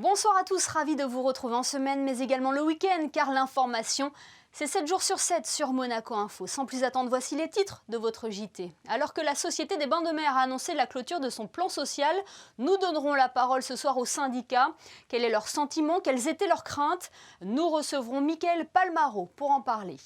Bonsoir à tous, ravi de vous retrouver en semaine, mais également le week-end, car l'information, c'est 7 jours sur 7 sur Monaco Info. Sans plus attendre, voici les titres de votre JT. Alors que la Société des Bains de Mer a annoncé la clôture de son plan social, nous donnerons la parole ce soir aux syndicats. Quel est leur sentiment? Quelles étaient leurs craintes? Nous recevrons Mickaël Palmaro pour en parler.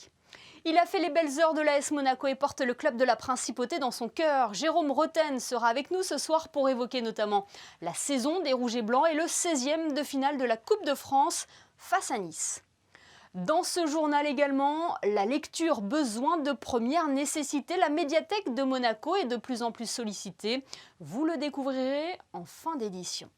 Il a fait les belles heures de l'AS Monaco et porte le club de la Principauté dans son cœur. Jérôme Roten sera avec nous ce soir pour évoquer notamment la saison des Rouges et Blancs et le 16e de finale de la Coupe de France face à Nice. Dans ce journal également, la lecture besoin de première nécessité. La médiathèque de Monaco est de plus en plus sollicitée. Vous le découvrirez en fin d'édition.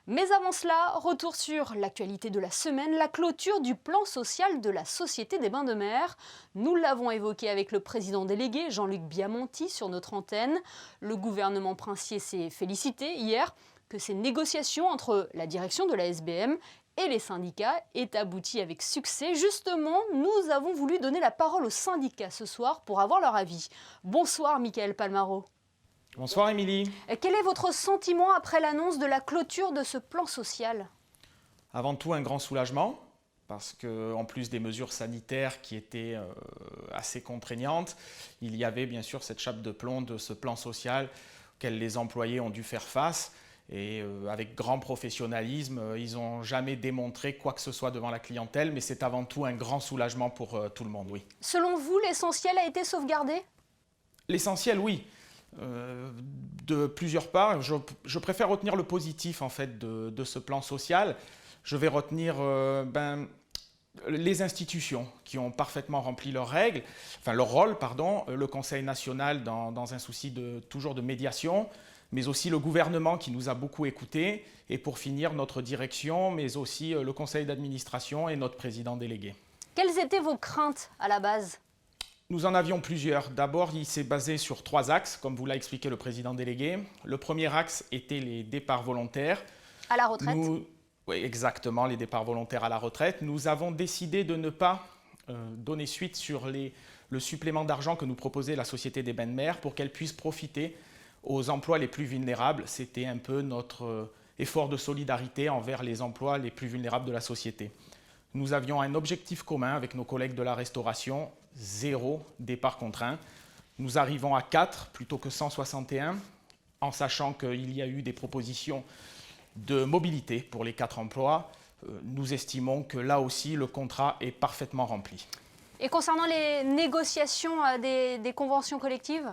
Mais avant cela, retour sur l'actualité de la semaine, la clôture du plan social de la Société des Bains de Mer. Nous l'avons évoqué avec le président délégué Jean-Luc Biamonti sur notre antenne. Le gouvernement princier s'est félicité hier que ces négociations entre la direction de la SBM et les syndicats aient abouti avec succès. Justement, nous avons voulu donner la parole aux syndicats ce soir pour avoir leur avis. Bonsoir Mickaël Palmaro. Bonsoir Émilie. Quel est votre sentiment après l'annonce de la clôture de ce plan social? Avant tout, un grand soulagement, parce qu'en plus des mesures sanitaires qui étaient assez contraignantes, il y avait bien sûr cette chape de plomb de ce plan social auquel les employés ont dû faire face. Et avec grand professionnalisme, ils n'ont jamais démontré quoi que ce soit devant la clientèle, mais c'est avant tout un grand soulagement pour tout le monde, oui. Selon vous, l'essentiel a été sauvegardé? L'essentiel, oui. De plusieurs parts, je préfère retenir le positif en fait de ce plan social. Je vais retenir les institutions qui ont parfaitement rempli leurs règles, enfin leur rôle, pardon, le Conseil national dans un souci toujours de médiation, mais aussi le gouvernement qui nous a beaucoup écoutés, et pour finir notre direction, mais aussi le conseil d'administration et notre président délégué. Quelles étaient vos craintes à la base? Nous en avions plusieurs. D'abord, il s'est basé sur 3 axes, comme vous l'a expliqué le président délégué. Le premier axe était les départs volontaires. À la retraite? Oui, exactement, les départs volontaires à la retraite. Nous avons décidé de ne pas donner suite sur le supplément d'argent que nous proposait la Société des Bains de Mer pour qu'elle puisse profiter aux emplois les plus vulnérables. C'était un peu notre effort de solidarité envers les emplois les plus vulnérables de la société. Nous avions un objectif commun avec nos collègues de la restauration, 0 départ contraint. Nous arrivons à 4 plutôt que 161, en sachant qu'il y a eu des propositions de mobilité pour les 4 emplois. Nous estimons que là aussi, le contrat est parfaitement rempli. Et concernant les négociations des conventions collectives?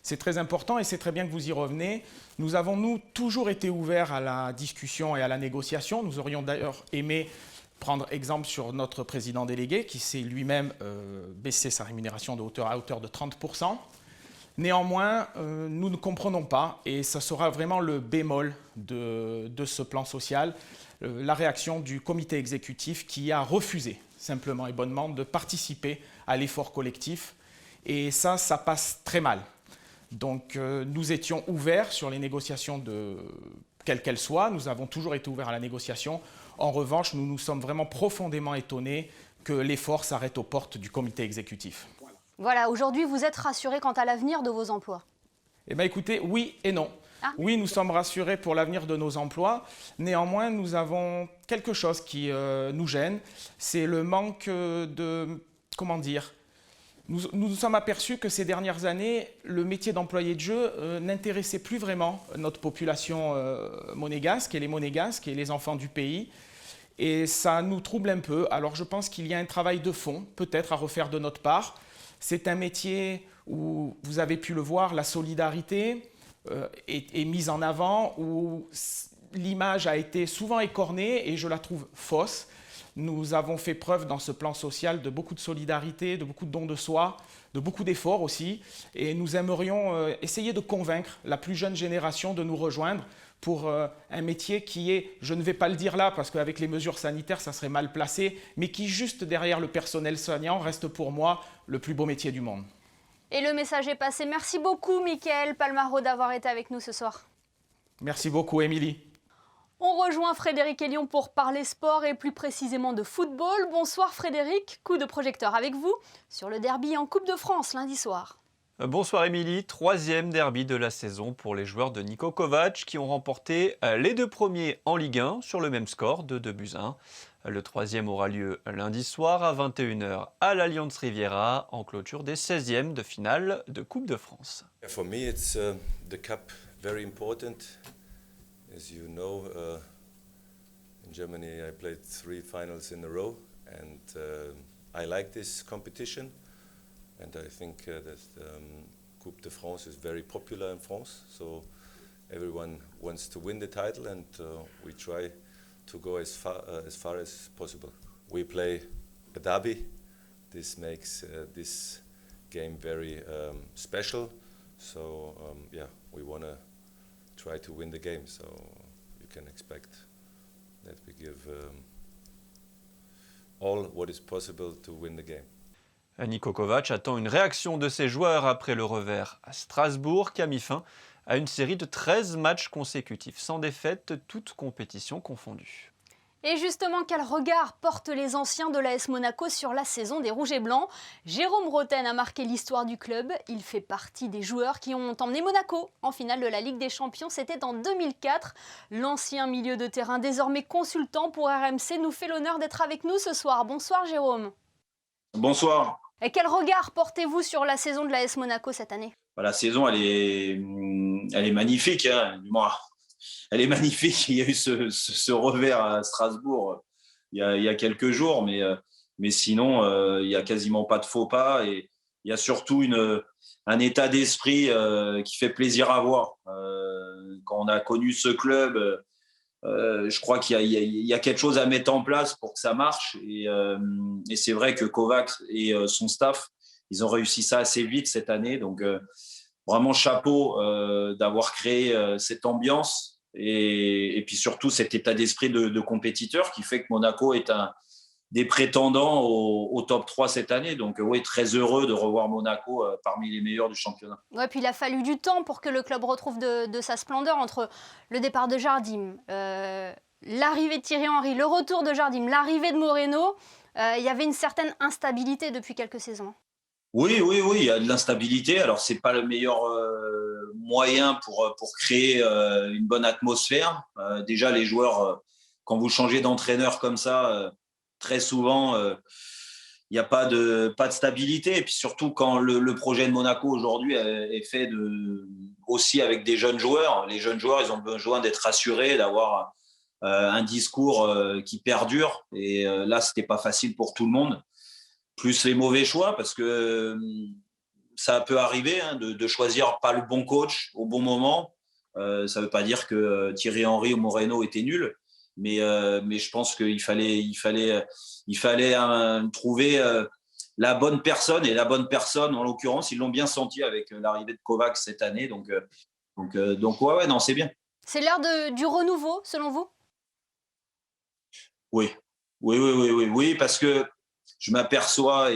C'est très important et c'est très bien que vous y revenez. Nous avons, nous, toujours été ouverts à la discussion et à la négociation. Nous aurions d'ailleurs aimé prendre exemple sur notre président délégué qui s'est lui-même baissé sa rémunération à hauteur de 30%. Néanmoins, nous ne comprenons pas, et ça sera vraiment le bémol de ce plan social, la réaction du comité exécutif qui a refusé simplement et bonnement de participer à l'effort collectif. Et ça passe très mal. Donc nous étions ouverts sur les négociations quelles qu'elles soient. Nous avons toujours été ouverts à la négociation. En revanche, nous nous sommes vraiment profondément étonnés que l'effort s'arrête aux portes du comité exécutif. Voilà, aujourd'hui, vous êtes rassurés quant à l'avenir de vos emplois? Eh bien, écoutez, oui et non. Oui, nous sommes rassurés pour l'avenir de nos emplois. Néanmoins, nous avons quelque chose qui nous gêne. C'est le manque comment dire, nous nous sommes aperçus que ces dernières années, le métier d'employé de jeu n'intéressait plus vraiment notre population monégasque et les monégasques et les enfants du pays. Et ça nous trouble un peu. Alors je pense qu'il y a un travail de fond, peut-être à refaire de notre part. C'est un métier où, vous avez pu le voir, la solidarité est mise en avant, où l'image a été souvent écornée et je la trouve fausse. Nous avons fait preuve dans ce plan social de beaucoup de solidarité, de beaucoup de dons de soi, de beaucoup d'efforts aussi. Et nous aimerions essayer de convaincre la plus jeune génération de nous rejoindre pour un métier qui est, je ne vais pas le dire là parce qu'avec les mesures sanitaires ça serait mal placé, mais qui juste derrière le personnel soignant reste pour moi le plus beau métier du monde. Et le message est passé. Merci beaucoup Mickaël Palmaro d'avoir été avec nous ce soir. Merci beaucoup Émilie. On rejoint Frédéric Elion pour parler sport et plus précisément de football. Bonsoir Frédéric, coup de projecteur avec vous sur le derby en Coupe de France lundi soir. Bonsoir Émilie, troisième derby de la saison pour les joueurs de Niko Kovac qui ont remporté les deux premiers en Ligue 1 sur le même score de 2-1. Le troisième aura lieu lundi soir à 21h à l'Allianz Riviera en clôture des 16e de finale de Coupe de France. For me it's the cup very important. As you know, in Germany I played 3 finals in a row and I like this competition. And I think that Coupe de France is very popular in France, so everyone wants to win the title, and we try to go as far as possible. We play a derby. This makes this game very special. So we want to try to win the game. So you can expect that we give all what is possible to win the game. Niko Kovac attend une réaction de ses joueurs après le revers à Strasbourg qui a mis fin à une série de 13 matchs consécutifs sans défaite, toutes compétitions confondues. Et justement, quel regard portent les anciens de l'AS Monaco sur la saison des Rouges et Blancs? Jérôme Roten a marqué l'histoire du club. Il fait partie des joueurs qui ont emmené Monaco en finale de la Ligue des Champions. C'était en 2004. L'ancien milieu de terrain, désormais consultant pour RMC, nous fait l'honneur d'être avec nous ce soir. Bonsoir Jérôme. Bonsoir. Et quel regard portez-vous sur la saison de l'AS Monaco cette année? La saison, elle est magnifique. Hein. Elle est magnifique. Il y a eu ce revers à Strasbourg il y a quelques jours, mais sinon, il n'y a quasiment pas de faux pas. Et il y a surtout un état d'esprit qui fait plaisir à voir. Quand on a connu ce club, je crois qu'il y a quelque chose à mettre en place pour que ça marche. Et c'est vrai que Kovac et son staff, ils ont réussi ça assez vite cette année. Donc, vraiment chapeau d'avoir créé cette ambiance et puis surtout cet état d'esprit de compétiteur qui fait que Monaco est des prétendants au top 3 cette année. Donc, oui, très heureux de revoir Monaco parmi les meilleurs du championnat. Ouais, puis il a fallu du temps pour que le club retrouve de sa splendeur entre le départ de Jardim, l'arrivée de Thierry Henry, le retour de Jardim, l'arrivée de Moreno. Il y avait une certaine instabilité depuis quelques saisons. Oui, il y a de l'instabilité. Alors, ce n'est pas le meilleur moyen pour créer une bonne atmosphère. Déjà, les joueurs, quand vous changez d'entraîneur comme ça, très souvent, il n'y a pas de stabilité. Et puis surtout, quand le projet de Monaco aujourd'hui est fait aussi avec des jeunes joueurs. Les jeunes joueurs, ils ont besoin d'être rassurés, d'avoir un discours qui perdure. Et là, ce n'était pas facile pour tout le monde. Plus les mauvais choix, parce que ça peut arriver de choisir pas le bon coach au bon moment. Ça ne veut pas dire que Thierry Henry ou Moreno étaient nuls, mais je pense qu'il fallait trouver la bonne personne, et la bonne personne, en l'occurrence, ils l'ont bien senti avec l'arrivée de Kovac cette année. Donc ouais, non, c'est bien. C'est l'heure du renouveau, selon vous? Oui, parce que je m'aperçois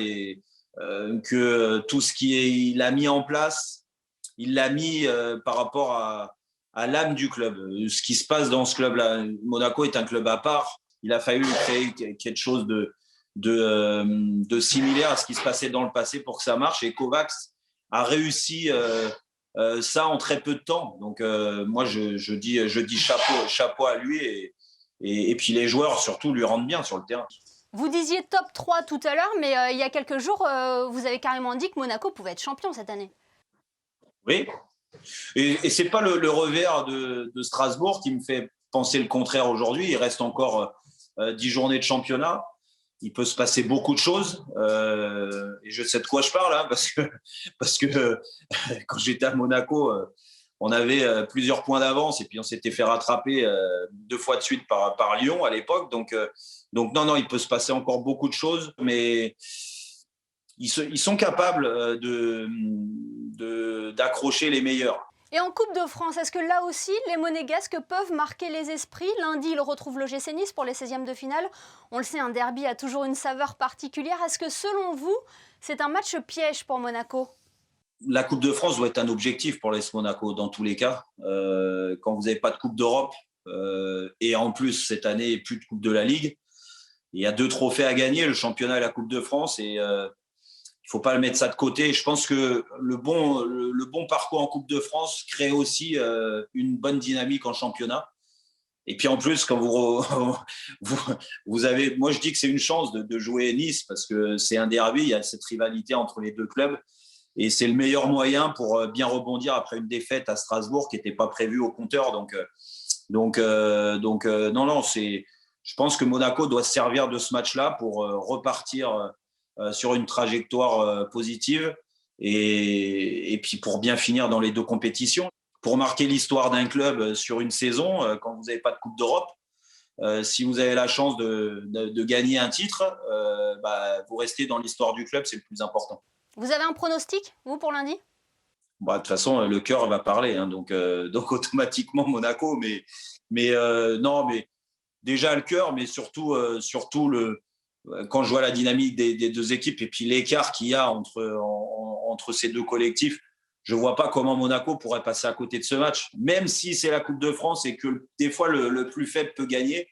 que tout ce qu'il a mis en place, il l'a mis par rapport à l'âme du club. Ce qui se passe dans ce club-là, Monaco est un club à part. Il a fallu créer quelque chose de similaire à ce qui se passait dans le passé pour que ça marche. Et Kovac a réussi ça en très peu de temps. Donc moi, je dis chapeau à lui et puis les joueurs surtout lui rendent bien sur le terrain. Vous disiez top 3 tout à l'heure, mais il y a quelques jours, vous avez carrément dit que Monaco pouvait être champion cette année. Oui, et ce n'est pas le revers de Strasbourg qui me fait penser le contraire aujourd'hui. Il reste encore 10 journées de championnat. Il peut se passer beaucoup de choses. Et je sais de quoi je parle, hein, parce que quand j'étais à Monaco, on avait plusieurs points d'avance et puis on s'était fait rattraper 2 fois de suite par Lyon à l'époque. Donc non, il peut se passer encore beaucoup de choses, mais ils sont capables d'accrocher les meilleurs. Et en Coupe de France, est-ce que là aussi, les Monégasques peuvent marquer les esprits? Lundi, ils retrouvent l'OGC Nice pour les 16e de finale. On le sait, un derby a toujours une saveur particulière. Est-ce que selon vous, c'est un match piège pour Monaco? La Coupe de France doit être un objectif pour l'AS Monaco dans tous les cas. Quand vous n'avez pas de Coupe d'Europe et en plus cette année plus de Coupe de la Ligue, il y a 2 trophées à gagner, le championnat et la Coupe de France, et il faut pas mettre ça de côté. Je pense que le bon parcours en Coupe de France crée aussi une bonne dynamique en championnat. Et puis en plus, quand vous avez, moi je dis que c'est une chance de jouer Nice parce que c'est un derby, il y a cette rivalité entre les deux clubs et c'est le meilleur moyen pour bien rebondir après une défaite à Strasbourg qui n'était pas prévue au compteur. Donc non, je pense que Monaco doit se servir de ce match-là pour repartir sur une trajectoire positive et puis pour bien finir dans les deux compétitions. Pour marquer l'histoire d'un club sur une saison, quand vous n'avez pas de Coupe d'Europe, si vous avez la chance de gagner un titre, vous restez dans l'histoire du club, c'est le plus important. Vous avez un pronostic, vous, pour lundi ? De toute façon, le cœur va parler, hein, donc automatiquement Monaco. Mais déjà le cœur, mais surtout quand je vois la dynamique des deux équipes et puis l'écart qu'il y a entre ces deux collectifs, je ne vois pas comment Monaco pourrait passer à côté de ce match. Même si c'est la Coupe de France et que des fois le plus faible peut gagner,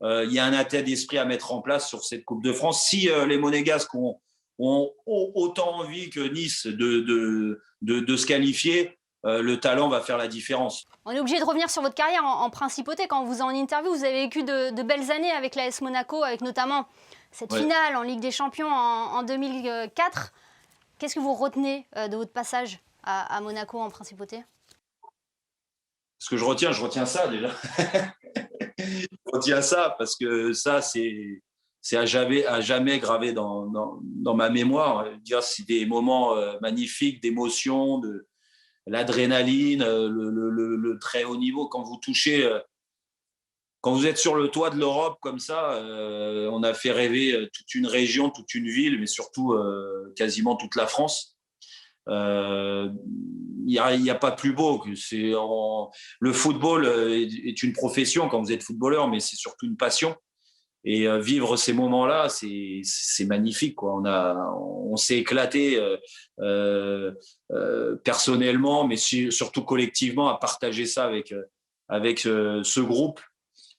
il y a un état d'esprit à mettre en place sur cette Coupe de France. Si les Monégasques ont autant envie que Nice de se qualifier, le talent va faire la différence. On est obligé de revenir sur votre carrière en principauté. Quand vous êtes en interview, vous avez vécu de belles années avec l'AS Monaco, avec notamment cette finale en Ligue des Champions en 2004. Qu'est-ce que vous retenez de votre passage à Monaco en principauté ? Ce que je retiens ça déjà. Je retiens ça parce que ça, c'est à jamais gravé dans ma mémoire. C'est des moments magnifiques, d'émotion, de l'adrénaline, le très haut niveau. Quand vous touchez, quand vous êtes sur le toit de l'Europe comme ça, on a fait rêver toute une région, toute une ville, mais surtout quasiment toute la France. Il n'y a pas plus beau. Le football est une profession quand vous êtes footballeur, mais c'est surtout une passion. Et vivre ces moments-là, c'est magnifique, quoi. On s'est éclaté personnellement, mais surtout collectivement, à partager ça avec ce groupe.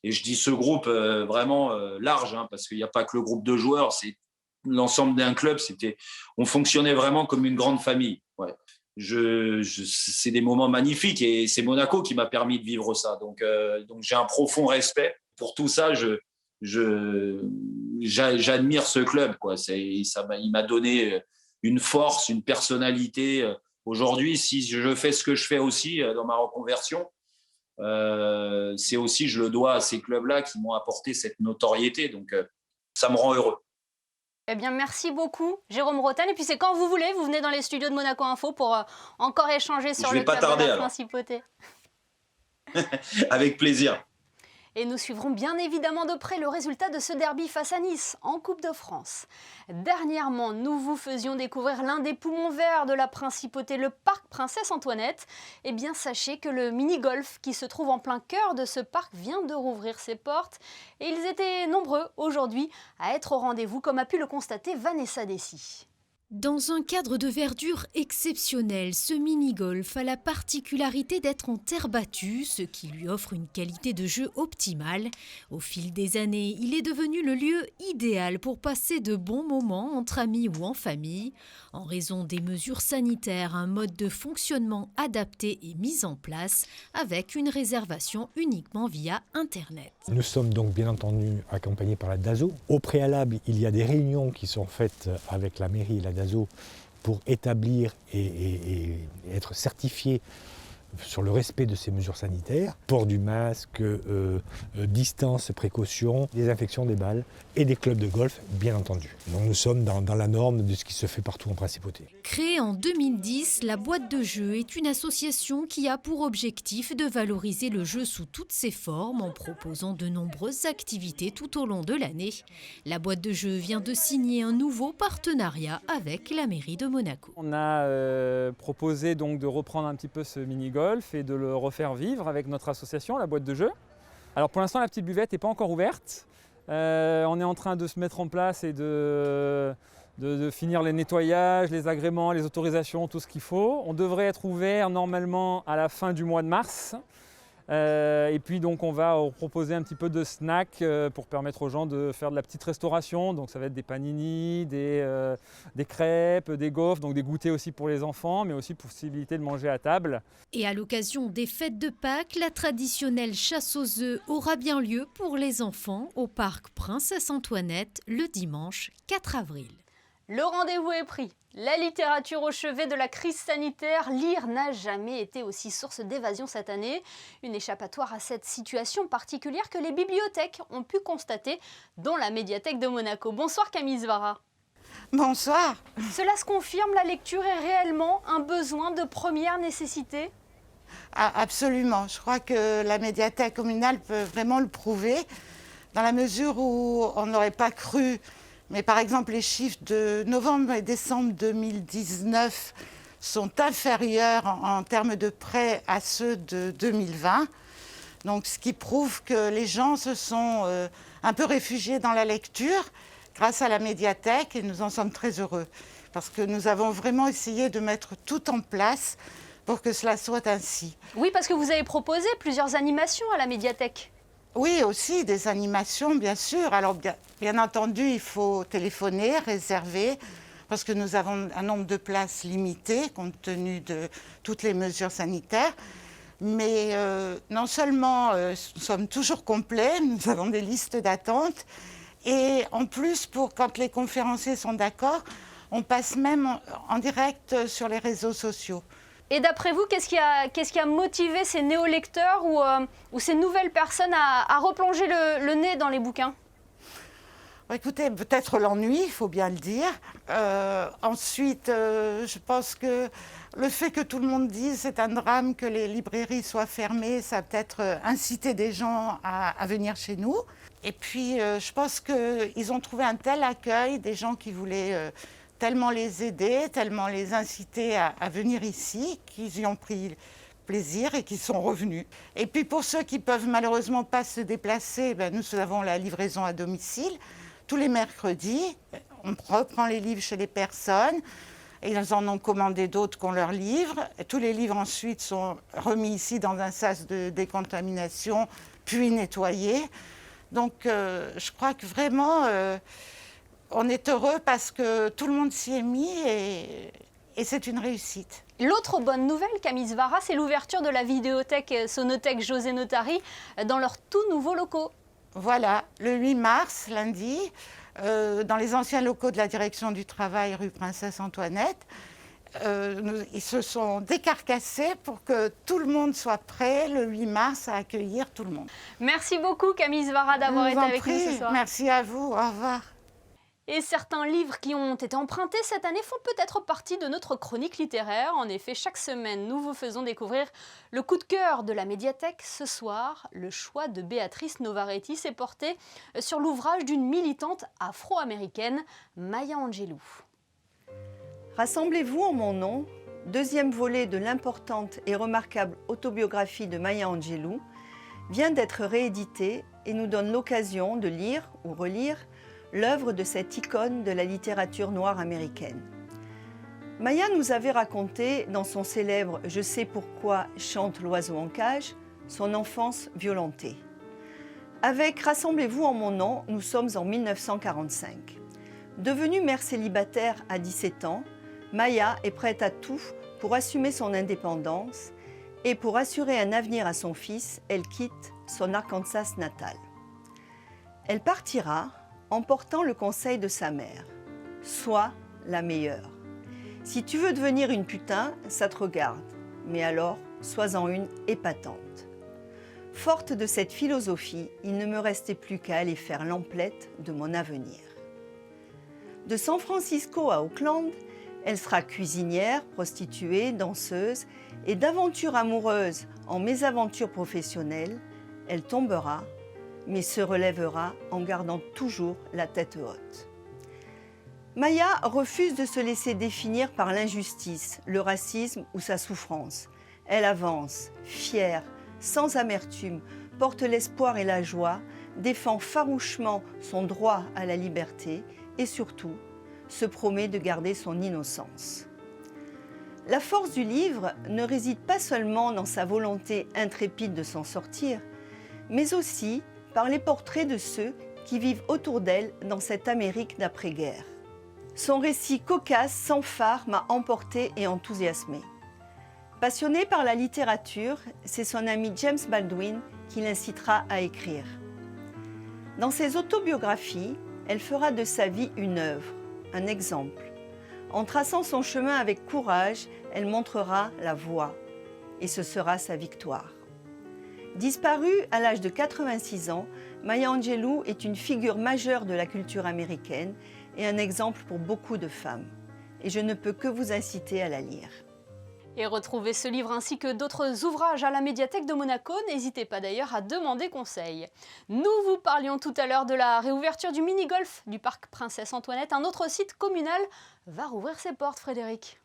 Et je dis ce groupe vraiment large, hein, parce qu'il n'y a pas que le groupe de joueurs, c'est l'ensemble d'un club. On fonctionnait vraiment comme une grande famille. Ouais. C'est des moments magnifiques et c'est Monaco qui m'a permis de vivre ça. Donc j'ai un profond respect pour tout ça. J'admire ce club, quoi. Il m'a donné une force, une personnalité. Aujourd'hui, si je fais ce que je fais aussi dans ma reconversion, c'est aussi, je le dois à ces clubs-là qui m'ont apporté cette notoriété. Donc, ça me rend heureux. Eh bien, merci beaucoup, Jérôme Roten. Et puis, c'est quand vous voulez, vous venez dans les studios de Monaco Info pour encore échanger sur le club de la principauté. Avec plaisir. Et nous suivrons bien évidemment de près le résultat de ce derby face à Nice en Coupe de France. Dernièrement, nous vous faisions découvrir l'un des poumons verts de la principauté, le parc Princesse Antoinette. Eh bien, sachez que le mini-golf qui se trouve en plein cœur de ce parc vient de rouvrir ses portes. Et ils étaient nombreux aujourd'hui à être au rendez-vous, comme a pu le constater Vanessa Dessy. Dans un cadre de verdure exceptionnel, ce mini-golf a la particularité d'être en terre battue, ce qui lui offre une qualité de jeu optimale. Au fil des années, il est devenu le lieu idéal pour passer de bons moments entre amis ou en famille. En raison des mesures sanitaires, un mode de fonctionnement adapté est mis en place avec une réservation uniquement via Internet. Nous sommes donc bien entendu accompagnés par la DASO. Au préalable, il y a des réunions qui sont faites avec la mairie et la DASO pour établir et être certifiés sur le respect de ces mesures sanitaires. Port du masque, distance, précaution, désinfection des balles et des clubs de golf, bien entendu. Donc nous sommes dans la norme de ce qui se fait partout en principauté. Créée en 2010, la boîte de jeu est une association qui a pour objectif de valoriser le jeu sous toutes ses formes en proposant de nombreuses activités tout au long de l'année. La boîte de jeu vient de signer un nouveau partenariat avec la mairie de Monaco. On a proposé donc de reprendre un petit peu ce mini-golf et de le refaire vivre avec notre association, la boîte de jeu. Alors pour l'instant, la petite buvette n'est pas encore ouverte. On est en train de se mettre en place et de finir les nettoyages, les agréments, les autorisations, tout ce qu'il faut. On devrait être ouvert normalement à la fin du mois de mars. Et puis donc on va proposer un petit peu de snacks pour permettre aux gens de faire de la petite restauration. Donc ça va être des panini, des crêpes, des gaufres, donc des goûters aussi pour les enfants, mais aussi possibilité de manger à table. Et à l'occasion des fêtes de Pâques, la traditionnelle chasse aux œufs aura bien lieu pour les enfants au parc Princesse Antoinette le dimanche 4 avril. Le rendez-vous est pris. La littérature au chevet de la crise sanitaire, lire n'a jamais été aussi source d'évasion cette année. Une échappatoire à cette situation particulière que les bibliothèques ont pu constater, dont la médiathèque de Monaco. Bonsoir Camille Svara. Bonsoir. Cela se confirme, la lecture est réellement un besoin de première nécessité ? Ah, absolument. Je crois que la médiathèque communale peut vraiment le prouver, dans la mesure où on n'aurait pas cru. Mais par exemple, les chiffres de novembre et décembre 2019 sont inférieurs en termes de prêts à ceux de 2020. Donc, ce qui prouve que les gens se sont un peu réfugiés dans la lecture grâce à la médiathèque et nous en sommes très heureux. Parce que nous avons vraiment essayé de mettre tout en place pour que cela soit ainsi. Oui, parce que vous avez proposé plusieurs animations à la médiathèque. Oui, aussi des animations, bien sûr. Alors, bien entendu, il faut téléphoner, réserver, parce que nous avons un nombre de places limité, compte tenu de toutes les mesures sanitaires. Mais non seulement nous sommes toujours complets, nous avons des listes d'attente, et en plus, quand les conférenciers sont d'accord, on passe même en direct sur les réseaux sociaux. Et d'après vous, qu'est-ce qui a motivé ces néo-lecteurs ou ces nouvelles personnes à replonger le nez dans les bouquins ? Écoutez, peut-être l'ennui, il faut bien le dire. Ensuite, je pense que le fait que tout le monde dise c'est un drame que les librairies soient fermées, ça a peut-être incité des gens à venir chez nous. Et puis, je pense qu'ils ont trouvé un tel accueil, des gens qui voulaient tellement les aider, tellement les inciter à venir ici, qu'ils y ont pris plaisir et qu'ils sont revenus. Et puis pour ceux qui ne peuvent malheureusement pas se déplacer, nous avons la livraison à domicile. Tous les mercredis, on reprend les livres chez les personnes. Et ils en ont commandé d'autres qu'on leur livre. Et tous les livres ensuite sont remis ici dans un sas de décontamination, puis nettoyés. Donc je crois que vraiment... on est heureux parce que tout le monde s'y est mis et c'est une réussite. L'autre bonne nouvelle, Camille Svara, c'est l'ouverture de la vidéothèque Sonothèque José Notari dans leurs tout nouveaux locaux. Voilà, le 8 mars, lundi, dans les anciens locaux de la direction du travail rue Princesse Antoinette. Ils se sont décarcassés pour que tout le monde soit prêt le 8 mars à accueillir tout le monde. Merci beaucoup Camille Svara d'avoir été avec nous ce soir. Merci à vous, au revoir. Et certains livres qui ont été empruntés cette année font peut-être partie de notre chronique littéraire. En effet, chaque semaine, nous vous faisons découvrir le coup de cœur de la médiathèque. Ce soir, le choix de Béatrice Novaretti s'est porté sur l'ouvrage d'une militante afro-américaine, Maya Angelou. Rassemblez-vous en mon nom, deuxième volet de l'importante et remarquable autobiographie de Maya Angelou, vient d'être réédité et nous donne l'occasion de lire ou relire l'œuvre de cette icône de la littérature noire américaine. Maya nous avait raconté, dans son célèbre « Je sais pourquoi chante l'oiseau en cage », son enfance violentée. Avec « Rassemblez-vous en mon nom », nous sommes en 1945. Devenue mère célibataire à 17 ans, Maya est prête à tout pour assumer son indépendance et pour assurer un avenir à son fils, elle quitte son Arkansas natal. Elle partira en portant le conseil de sa mère. Sois la meilleure. Si tu veux devenir une putain, ça te regarde. Mais alors, sois-en une épatante. Forte de cette philosophie, il ne me restait plus qu'à aller faire l'emplette de mon avenir. De San Francisco à Oakland, elle sera cuisinière, prostituée, danseuse et d'aventure amoureuse en mésaventure professionnelle, elle tombera mais se relèvera en gardant toujours la tête haute. Maya refuse de se laisser définir par l'injustice, le racisme ou sa souffrance. Elle avance, fière, sans amertume, porte l'espoir et la joie, défend farouchement son droit à la liberté et surtout se promet de garder son innocence. La force du livre ne réside pas seulement dans sa volonté intrépide de s'en sortir, mais aussi par les portraits de ceux qui vivent autour d'elle dans cette Amérique d'après-guerre. Son récit cocasse, sans phare, m'a emporté et enthousiasmé. Passionné par la littérature, c'est son ami James Baldwin qui l'incitera à écrire. Dans ses autobiographies, elle fera de sa vie une œuvre, un exemple. En traçant son chemin avec courage, elle montrera la voie. Et ce sera sa victoire. Disparue à l'âge de 86 ans, Maya Angelou est une figure majeure de la culture américaine et un exemple pour beaucoup de femmes. Et je ne peux que vous inciter à la lire. Et retrouvez ce livre ainsi que d'autres ouvrages à la médiathèque de Monaco. N'hésitez pas d'ailleurs à demander conseil. Nous vous parlions tout à l'heure de la réouverture du mini-golf du parc Princesse Antoinette. Un autre site communal va rouvrir ses portes, Frédéric.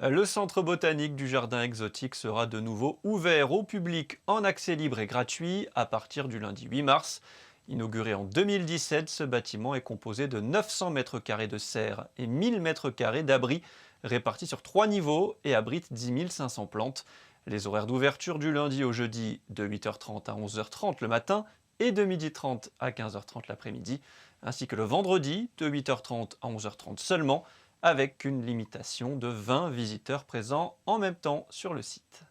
Le centre botanique du jardin exotique sera de nouveau ouvert au public en accès libre et gratuit à partir du lundi 8 mars. Inauguré en 2017, ce bâtiment est composé de 900 m² de serre et 1000 m² d'abris répartis sur 3 niveaux et abrite 10 500 plantes. Les horaires d'ouverture du lundi au jeudi de 8h30 à 11h30 le matin et de 12h30 à 15h30 l'après-midi, ainsi que le vendredi de 8h30 à 11h30 seulement, avec une limitation de 20 visiteurs présents en même temps sur le site.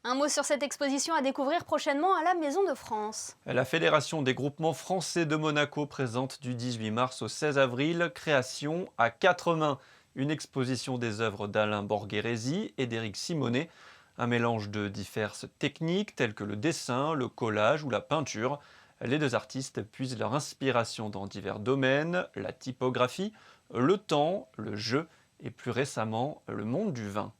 Un mot sur cette exposition à découvrir prochainement à la Maison de France. La Fédération des groupements français de Monaco présente du 18 mars au 16 avril Création à 4 mains, une exposition des œuvres d'Alain Borghéresi et d'Éric Simonet, un mélange de diverses techniques telles que le dessin, le collage ou la peinture. Les deux artistes puisent leur inspiration dans divers domaines, la typographie, le temps, le jeu et plus récemment le monde du vin.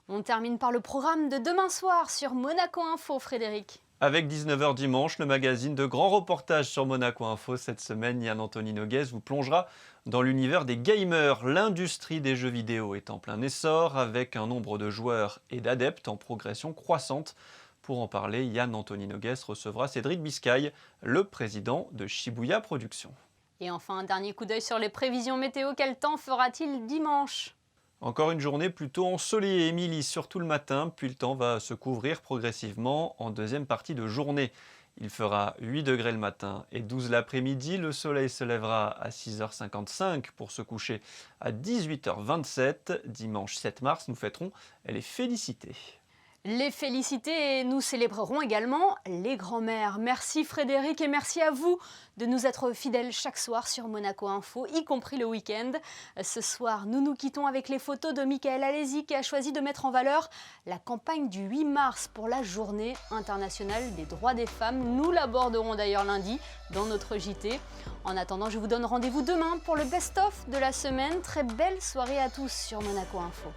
On termine par le programme de demain soir sur Monaco Info, Frédéric. Avec 19h dimanche, le magazine de grands reportages sur Monaco Info. Cette semaine, Yann Anthony Noguès vous plongera dans l'univers des gamers. L'industrie des jeux vidéo est en plein essor avec un nombre de joueurs et d'adeptes en progression croissante. Pour en parler, Yann Anthony Noguès recevra Cédric Biscay, le président de Shibuya Productions. Et enfin, un dernier coup d'œil sur les prévisions météo. Quel temps fera-t-il dimanche ? Encore une journée plutôt ensoleillée, Émilie, surtout le matin, puis le temps va se couvrir progressivement en deuxième partie de journée. Il fera 8 degrés le matin et 12 l'après-midi. Le soleil se lèvera à 6h55 pour se coucher à 18h27. Dimanche 7 mars, nous fêterons les félicités. Les félicités et nous célébrerons également les grands-mères. Merci Frédéric et merci à vous de nous être fidèles chaque soir sur Monaco Info, y compris le week-end. Ce soir, nous nous quittons avec les photos de Michael Alési qui a choisi de mettre en valeur la campagne du 8 mars pour la Journée internationale des droits des femmes. Nous l'aborderons d'ailleurs lundi dans notre JT. En attendant, je vous donne rendez-vous demain pour le best-of de la semaine. Très belle soirée à tous sur Monaco Info.